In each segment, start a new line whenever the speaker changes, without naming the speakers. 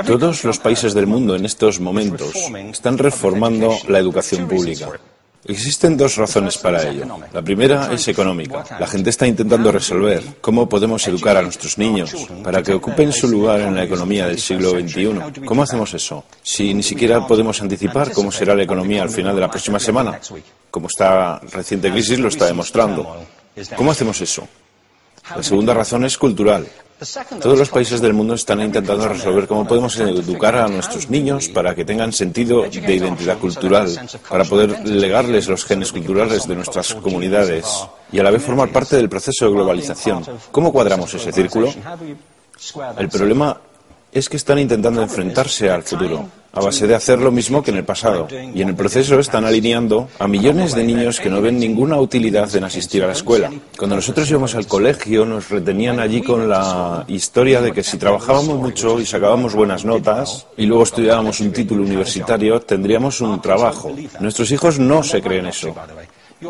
Todos los países del mundo en estos momentos están reformando la educación pública. Existen dos razones para ello. La primera es económica. La gente está intentando resolver cómo podemos educar a nuestros niños para que ocupen su lugar en la economía del siglo XXI. ¿Cómo hacemos eso? Si ni siquiera podemos anticipar cómo será la economía al final de la próxima semana, como esta reciente crisis lo está demostrando. ¿Cómo hacemos eso? La segunda razón es cultural. Todos los países del mundo están intentando resolver cómo podemos educar a nuestros niños para que tengan sentido de identidad cultural, para poder legarles los genes culturales de nuestras comunidades y a la vez formar parte del proceso de globalización. ¿Cómo cuadramos ese círculo? El problema es que están intentando enfrentarse al futuro, a base de hacer lo mismo que en el pasado. Y en el proceso están alineando a millones de niños que no ven ninguna utilidad en asistir a la escuela. Cuando nosotros íbamos al colegio nos retenían allí con la historia de que si trabajábamos mucho y sacábamos buenas notas y luego estudiábamos un título universitario, tendríamos un trabajo. Nuestros hijos no se creen eso.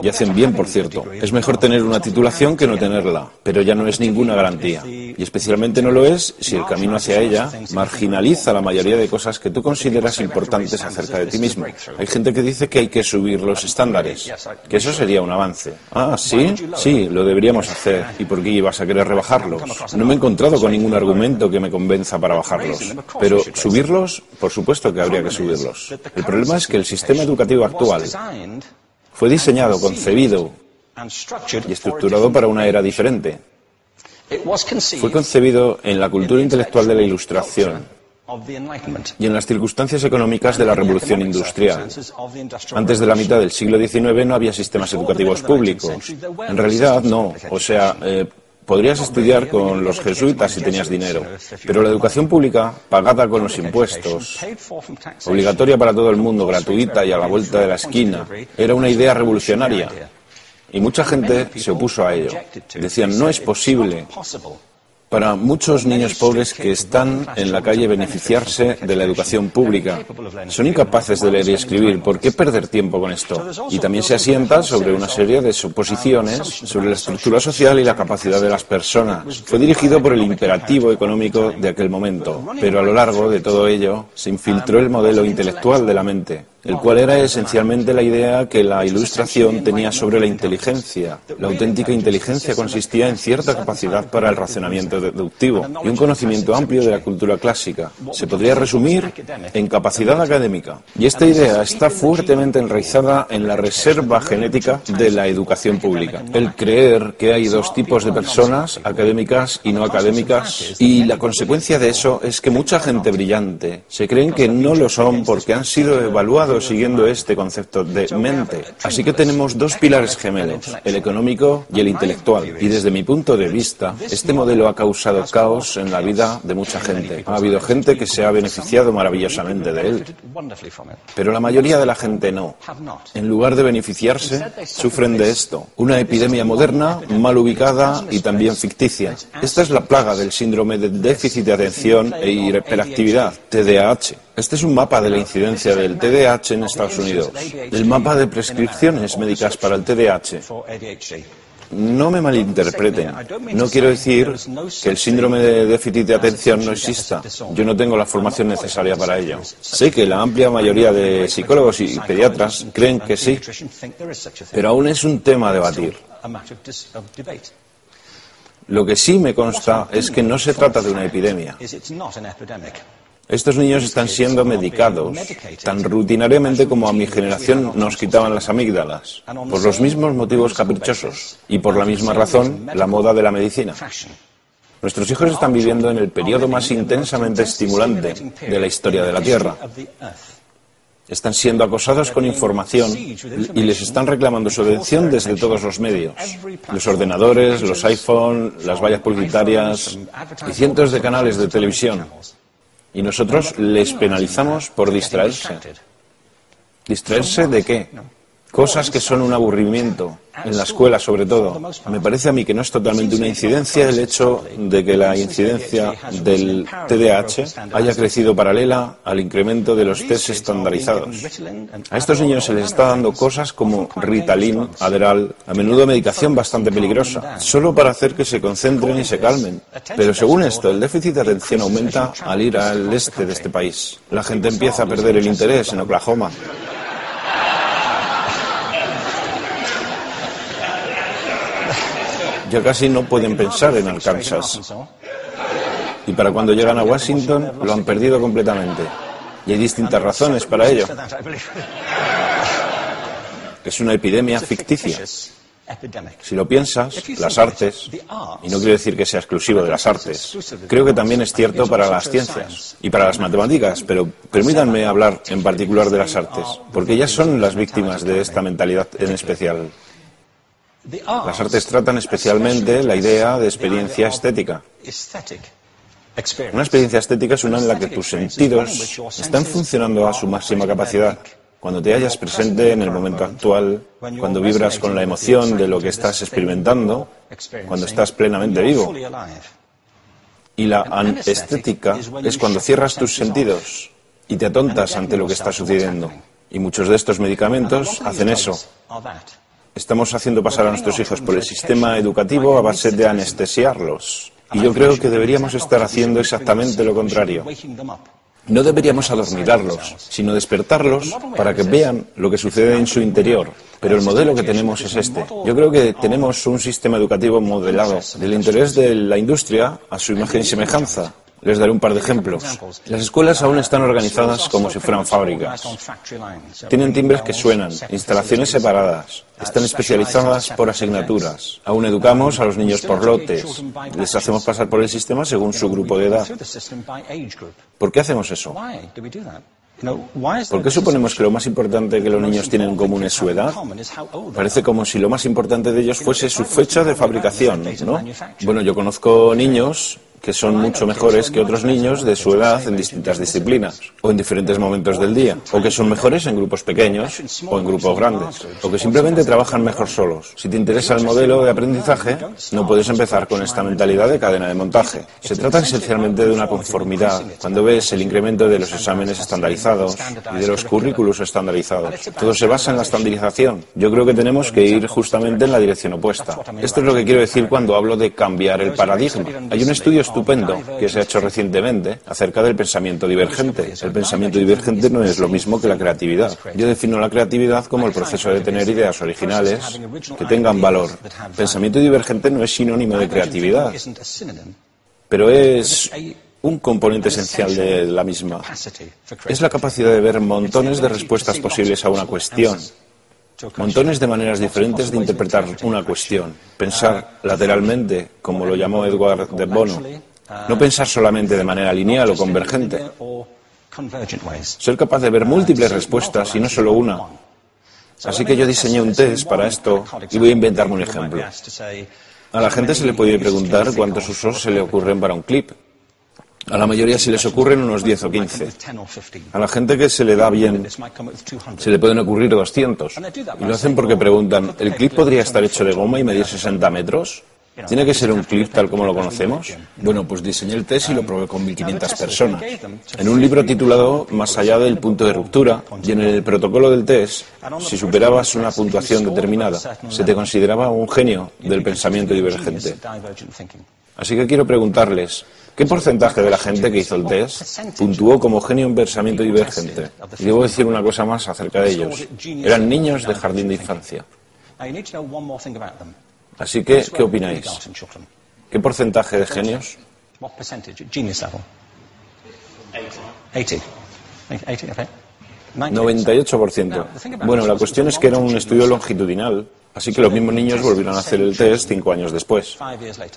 Y hacen bien, por cierto. Es mejor tener una titulación que no tenerla, pero ya no es ninguna garantía. Y especialmente no lo es si el camino hacia ella marginaliza la mayoría de cosas que tú consideras importantes acerca de ti mismo. Hay gente que dice que hay que subir los estándares, que eso sería un avance. Ah, ¿sí? Sí, lo deberíamos hacer. ¿Y por qué ibas a querer rebajarlos? No me he encontrado con ningún argumento que me convenza para bajarlos. Pero subirlos, por supuesto que habría que subirlos. El problema es que el sistema educativo actual fue diseñado, concebido y estructurado para una era diferente. Fue concebido en la cultura intelectual de la Ilustración y en las circunstancias económicas de la Revolución Industrial. Antes de la mitad del siglo XIX no había sistemas educativos públicos. En realidad no. O sea, podrías estudiar con los jesuitas si tenías dinero, pero la educación pública, pagada con los impuestos, obligatoria para todo el mundo, gratuita y a la vuelta de la esquina, era una idea revolucionaria. Y mucha gente se opuso a ello. Decían, no es posible para muchos niños pobres que están en la calle beneficiarse de la educación pública. Son incapaces de leer y escribir. ¿Por qué perder tiempo con esto? Y también se asienta sobre una serie de suposiciones sobre la estructura social y la capacidad de las personas. Fue dirigido por el imperativo económico de aquel momento, pero a lo largo de todo ello se infiltró el modelo intelectual de la mente, el cual era esencialmente la idea que la Ilustración tenía sobre la inteligencia. La auténtica inteligencia consistía en cierta capacidad para el razonamiento deductivo y un conocimiento amplio de la cultura clásica. Se podría resumir en capacidad académica. Y esta idea está fuertemente enraizada en la reserva genética de la educación pública. El creer que hay dos tipos de personas, académicas y no académicas, y la consecuencia de eso es que mucha gente brillante se creen que no lo son porque han sido evaluados siguiendo este concepto de mente. Así que tenemos dos pilares gemelos, el económico y el intelectual. Y desde mi punto de vista, este modelo ha causado caos en la vida de mucha gente. Ha habido gente que se ha beneficiado maravillosamente de él, pero la mayoría de la gente no. En lugar de beneficiarse, sufren de esto. Una epidemia moderna, mal ubicada y también ficticia. Esta es la plaga del síndrome de déficit de atención e hiperactividad, TDAH. Este es un mapa de la incidencia del TDAH en Estados Unidos. El mapa de prescripciones médicas para el TDAH. No me malinterpreten. No quiero decir que el síndrome de déficit de atención no exista. Yo no tengo la formación necesaria para ello. Sé que la amplia mayoría de psicólogos y pediatras creen que sí, pero aún es un tema a debatir. Lo que sí me consta es que no se trata de una epidemia. Estos niños están siendo medicados tan rutinariamente como a mi generación nos quitaban las amígdalas, por los mismos motivos caprichosos y por la misma razón, la moda de la medicina. Nuestros hijos están viviendo en el periodo más intensamente estimulante de la historia de la Tierra. Están siendo acosados con información y les están reclamando su atención desde todos los medios. Los ordenadores, los iPhone, las vallas publicitarias y cientos de canales de televisión. Y nosotros les penalizamos por distraerse. ¿Distraerse de qué? Cosas que son un aburrimiento, en la escuela sobre todo. Me parece a mí que no es totalmente una incidencia el hecho de que la incidencia del TDAH haya crecido paralela al incremento de los test estandarizados. A estos niños se les está dando cosas como Ritalin, Adderall, a menudo medicación bastante peligrosa, solo para hacer que se concentren y se calmen. Pero según esto, el déficit de atención aumenta al ir al este de este país. La gente empieza a perder el interés en Oklahoma. Ya casi no pueden pensar en Arkansas. Y para cuando llegan a Washington, lo han perdido completamente. Y hay distintas razones para ello. Es una epidemia ficticia. Si lo piensas, las artes, y no quiero decir que sea exclusivo de las artes, creo que también es cierto para las ciencias y para las matemáticas, pero permítanme hablar en particular de las artes, porque ellas son las víctimas de esta mentalidad en especial. Las artes tratan especialmente la idea de experiencia estética. Una experiencia estética es una en la que tus sentidos están funcionando a su máxima capacidad. Cuando te hallas presente en el momento actual, cuando vibras con la emoción de lo que estás experimentando, cuando estás plenamente vivo. Y la anestética es cuando cierras tus sentidos y te atontas ante lo que está sucediendo. Y muchos de estos medicamentos hacen eso. Estamos haciendo pasar a nuestros hijos por el sistema educativo a base de anestesiarlos. Y yo creo que deberíamos estar haciendo exactamente lo contrario. No deberíamos adormilarlos, sino despertarlos para que vean lo que sucede en su interior. Pero el modelo que tenemos es este. Yo creo que tenemos un sistema educativo modelado del interés de la industria a su imagen y semejanza. Les daré un par de ejemplos. Las escuelas aún están organizadas como si fueran fábricas. Tienen timbres que suenan, instalaciones separadas, están especializadas por asignaturas. Aún educamos a los niños por lotes. Les hacemos pasar por el sistema según su grupo de edad. ¿Por qué hacemos eso? ¿Por qué suponemos que lo más importante que los niños tienen en común es su edad? Parece como si lo más importante de ellos fuese su fecha de fabricación, ¿no? Bueno, yo conozco niños que son mucho mejores que otros niños de su edad en distintas disciplinas, o en diferentes momentos del día, o que son mejores en grupos pequeños o en grupos grandes, o que simplemente trabajan mejor solos. Si te interesa el modelo de aprendizaje, no puedes empezar con esta mentalidad de cadena de montaje. Se trata esencialmente de una conformidad. Cuando ves el incremento de los exámenes estandarizados y de los currículos estandarizados, todo se basa en la estandarización. Yo creo que tenemos que ir justamente en la dirección opuesta. Esto es lo que quiero decir cuando hablo de cambiar el paradigma. Hay un estudio estupendo que se ha hecho recientemente acerca del pensamiento divergente. El pensamiento divergente no es lo mismo que la creatividad. Yo defino la creatividad como el proceso de tener ideas originales que tengan valor. Pensamiento divergente no es sinónimo de creatividad, pero es un componente esencial de la misma. Es la capacidad de ver montones de respuestas posibles a una cuestión. Montones de maneras diferentes de interpretar una cuestión. Pensar lateralmente, como lo llamó Edward de Bono. No pensar solamente de manera lineal o convergente. Ser capaz de ver múltiples respuestas y no solo una. Así que yo diseñé un test para esto y voy a inventarme un ejemplo. A la gente se le puede preguntar cuántos usos se le ocurren para un clip. A la mayoría se les ocurren unos 10 o 15. A la gente que se le da bien se le pueden ocurrir 200. Y lo hacen porque preguntan, ¿el clip podría estar hecho de goma y medir 60 metros? ¿Tiene que ser un clip tal como lo conocemos? Bueno, pues diseñé el test y lo probé con 1.500 personas. En un libro titulado Más allá del punto de ruptura, y en el protocolo del test, si superabas una puntuación determinada, se te consideraba un genio del pensamiento divergente. Así que quiero preguntarles, ¿qué porcentaje de la gente que hizo el test puntuó como genio en pensamiento divergente? Y debo decir una cosa más acerca de ellos. Eran niños de jardín de infancia. Así que, ¿qué opináis? ¿Qué porcentaje de genios? 98%. Bueno, la cuestión es que era un estudio longitudinal, así que los mismos niños volvieron a hacer el test 5 años después,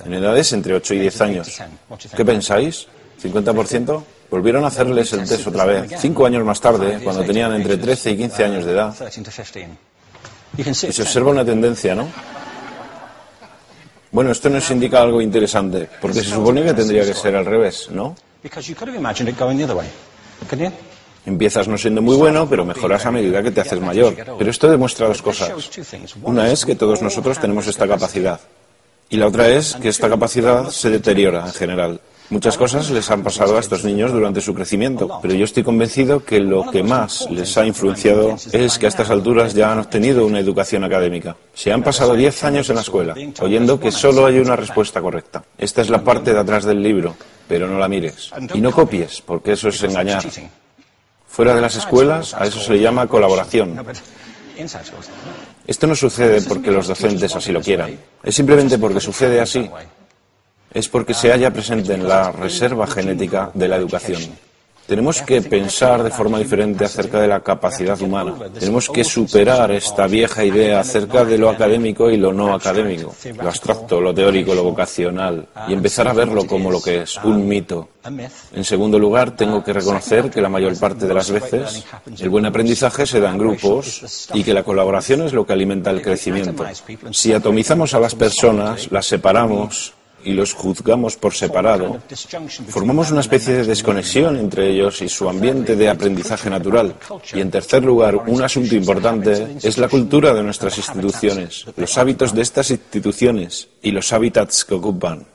en edades entre 8 y 10 años. ¿Qué pensáis? ¿50%? Volvieron a hacerles el test otra vez, 5 años más tarde, cuando tenían entre 13 y 15 años de edad. Y se observa una tendencia, ¿no? Bueno, esto nos indica algo interesante, porque se supone que tendría que ser al revés, ¿no? Empiezas no siendo muy bueno, pero mejoras a medida que te haces mayor. Pero esto demuestra dos cosas. Una es que todos nosotros tenemos esta capacidad. Y la otra es que esta capacidad se deteriora en general. Muchas cosas les han pasado a estos niños durante su crecimiento, pero yo estoy convencido que lo que más les ha influenciado es que a estas alturas ya han obtenido una educación académica. Se han pasado 10 años en la escuela, oyendo que solo hay una respuesta correcta. Esta es la parte de atrás del libro, pero no la mires. Y no copies, porque eso es engañar. Fuera de las escuelas, a eso se le llama colaboración. Esto no sucede porque los docentes así lo quieran. Es simplemente porque sucede así. Es porque se halla presente en la reserva genética de la educación. Tenemos que pensar de forma diferente acerca de la capacidad humana. Tenemos que superar esta vieja idea acerca de lo académico y lo no académico, lo abstracto, lo teórico, lo vocacional, y empezar a verlo como lo que es, un mito. En segundo lugar, tengo que reconocer que la mayor parte de las veces el buen aprendizaje se da en grupos y que la colaboración es lo que alimenta el crecimiento. Si atomizamos a las personas, las separamos y los juzgamos por separado, formamos una especie de desconexión entre ellos y su ambiente de aprendizaje natural. Y en tercer lugar, un asunto importante es la cultura de nuestras instituciones, los hábitos de estas instituciones y los hábitats que ocupan.